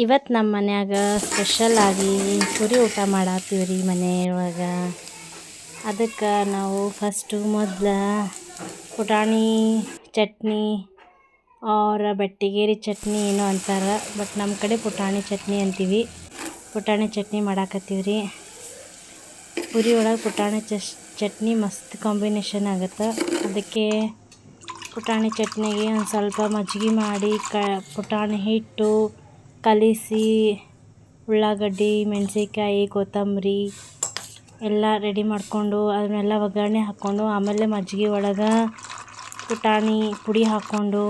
ಇವತ್ತು ನಮ್ಮ ಮನ್ಯಾಗ ಸ್ಪೆಷಲ್ ಆಗಿ ಪುರಿ ಊಟ ಮಾಡತ್ತೀವಿ ರೀ ಮನೆಯೊಳಗೆ. ಅದಕ್ಕೆ ನಾವು ಫಸ್ಟು ಮೊದಲು ಪುಟಾಣಿ ಚಟ್ನಿ ಅವ್ರ ಬೆಟ್ಟಿಗೇರಿ ಚಟ್ನಿ ಏನೋ ಅಂತಾರೆ, ಬಟ್ ನಮ್ಮ ಕಡೆ ಪುಟಾಣಿ ಚಟ್ನಿ ಅಂತೀವಿ. ಪುಟಾಣಿ ಚಟ್ನಿ ಮಾಡಾಕತ್ತೀವಿ ರೀ. ಪುರಿ ಒಳಗೆ ಪುಟಾಣಿ ಚಟ್ನಿ ಮಸ್ತ್ ಕಾಂಬಿನೇಷನ್ ಆಗುತ್ತೆ. ಅದಕ್ಕೆ ಪುಟಾಣಿ ಚಟ್ನಿಗೆ ಒಂದು ಸ್ವಲ್ಪ ಮಜ್ಜಿಗೆ ಮಾಡಿ ಪುಟಾಣಿ ಹಿಟ್ಟು ಕಲಿಸಿ ಉಳ್ಳಾಗಡ್ಡಿ ಮೆಣಸಿನ್ಕಾಯಿ ಕೊತ್ತಂಬರಿ ಎಲ್ಲ ರೆಡಿ ಮಾಡಿಕೊಂಡು ಅದನ್ನೆಲ್ಲ ಒಗ್ಗರಣೆ ಹಾಕ್ಕೊಂಡು ಆಮೇಲೆ ಮಜ್ಜಿಗೆ ಒಳಗೆ ಪುಟಾಣಿ ಪುಡಿ ಹಾಕ್ಕೊಂಡು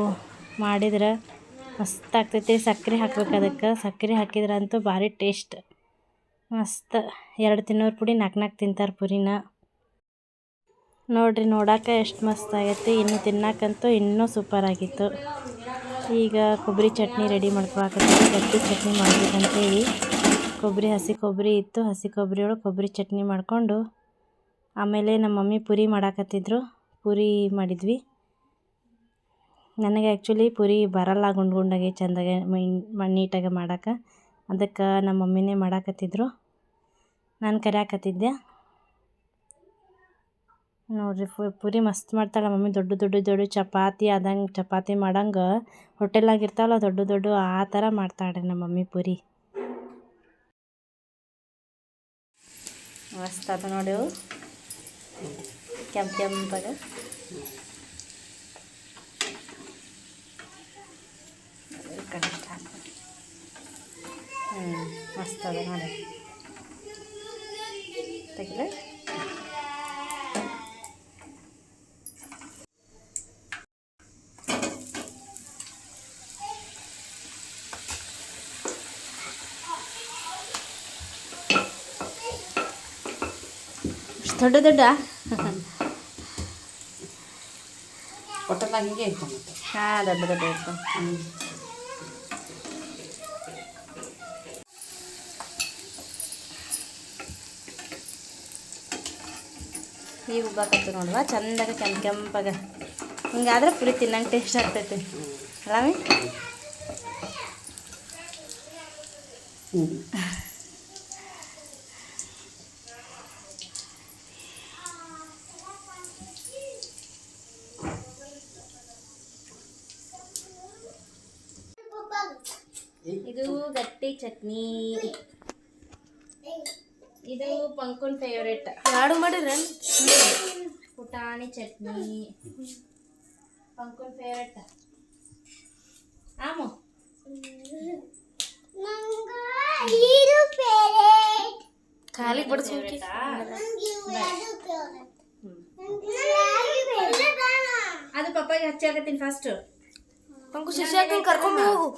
ಮಾಡಿದ್ರೆ ಮಸ್ತ್ ಆಗ್ತೈತಿ. ಸಕ್ಕರೆ ಹಾಕ್ಬೇಕು, ಅದಕ್ಕೆ ಸಕ್ಕರೆ ಹಾಕಿದ್ರಂತೂ ಭಾರಿ ಟೇಸ್ಟ್ ಮಸ್ತ್. 2 ತಿನ್ನೋರು ಪುಡಿ 4 ತಿಂತಾರೆ ಪುರಿನ. ನೋಡಿರಿ, ನೋಡೋಕೆ ಎಷ್ಟು ಮಸ್ತ್ ಆಗೈತಿ, ಇನ್ನು ತಿನ್ನಕ್ಕಂತೂ ಇನ್ನೂ ಸೂಪರ್ ಆಗಿತ್ತು. ಈಗ ಕೊಬ್ಬರಿ ಚಟ್ನಿ ರೆಡಿ ಮಾಡ್ಕೊಳಕತ್ತೀವಿ. ಗಟ್ಟಿ ಚಟ್ನಿ ಮಾಡಬೇಕಂತೇಳಿ ಹಸಿ ಕೊಬ್ಬರಿ ಇತ್ತು, ಹಸಿ ಕೊಬ್ಬರಿ ಒಳಗೆ ಕೊಬ್ಬರಿ ಚಟ್ನಿ ಮಾಡಿಕೊಂಡು ಆಮೇಲೆ ನಮ್ಮ ಮಮ್ಮಿ ಪುರಿ ಮಾಡಾಕತ್ತಿದ್ರು. ಪುರಿ ಮಾಡಿದ್ವಿ. ನನಗೆ ಆ್ಯಕ್ಚುಲಿ ಪುರಿ ಬರಲ್ಲ ಗುಂಡಾಗೆ ಚೆಂದಾಗೆ ನೀಟಾಗೆ ಮಾಡೋಕೆ. ಅದಕ್ಕೆ ನಮ್ಮ ಮಮ್ಮಿನೇ ಮಾಡಾಕತ್ತಿದ್ರು, ನಾನು ಕರಿಯಾಕತ್ತಿದ್ದೆ. ನೋಡಿರಿ, ಪುರಿ ಮಸ್ತ್ ಮಾಡ್ತಾಳೆ ಮಮ್ಮಿ. ದೊಡ್ಡ ಚಪಾತಿ ಆದಂಗೆ, ಚಪಾತಿ ಮಾಡಂಗೆ ಹೋಟೆಲಾಗಿರ್ತಾವಲ್ಲ ದೊಡ್ಡ ಆ ಥರ ಮಾಡ್ತಾಳೆ ನಮ್ಮ ಮಮ್ಮಿ ಪುರಿ. ಮಸ್ತ್ ಆತ ನೋಡಿ, ಕೆಂಪಾಗ ಮಸ್ತ್ ಅದ ನೋಡಿ. ತೆಗಿಲ ದೊಡ್ಡ ಹೊಟ್ಟೆದಾಗ ಹಿಂಗೆ ಇತ್ತು. ಹಾಂ, ದೊಡ್ಡ ಇತ್ತು. ಈಗ ಉಬ್ಬಾಕತ್ತು ನೋಡುವ ಚಂದಾಗ ಕೆಂಪಾಗ. ಹಿಂಗಾದ್ರೆ ಪುರಿ ತಿನ್ನಂಗೆ ಟೇಸ್ಟ್ ಆಗ್ತೈತಿ ಅಲ್ಲ? ಇದು ಗಟ್ಟಿ ಚಟ್ನಿ, ಇದು ಪಂಕುನ್ ಫೇವ್ರೇಟ್. ಯಾರು ಮಾಡಿರ ಪುಟಾಣಿ ಚಟ್ನಿ ಪಂಕುನ್ ಫೇವ್ರೇಟ್. ಆಮು ಖಾಲಿ ಬಡಿಸ್ಬೇಕು. ಅದು ಪಪ್ಪಾಗೆ ಹಚ್ಚಾಕತ್ತೀನಿ ಫಸ್ಟ್. ಪಂಕು ಶಿಶಿ ಹಾಕಿ ಕರ್ಕೊಂಡ್ ಹೋಗು.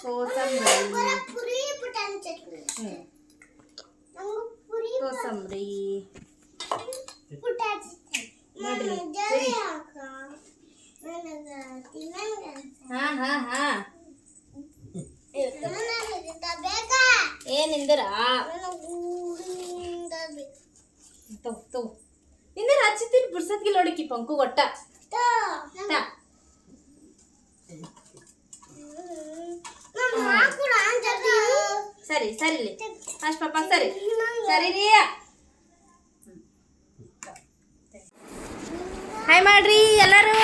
ಕೋಸಂಬರಿ ಏನಿಂದರ ಇಂದರ ಹಚ್ಚಿತೀನಿ ಬಿಡ್ಸತ್ಗೆ ನೋಡಿಕಿ ಪಂಕು ಗೊಟ್ಟ. ಸರಿ ಸರಿ ಅಷ್ಟು ಪಾಪ ಸರಿ ಸರಿ ರೀ. ಹಾಯ್ ಮಾಡ್ರಿ ಎಲ್ಲರೂ.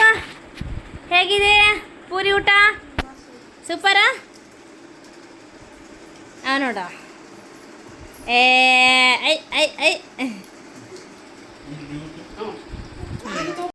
ಹೇಗಿದೆ ಪೂರಿ ಊಟ? ಸೂಪರಾ? ನೋಡ, ಐ ಐ ಐ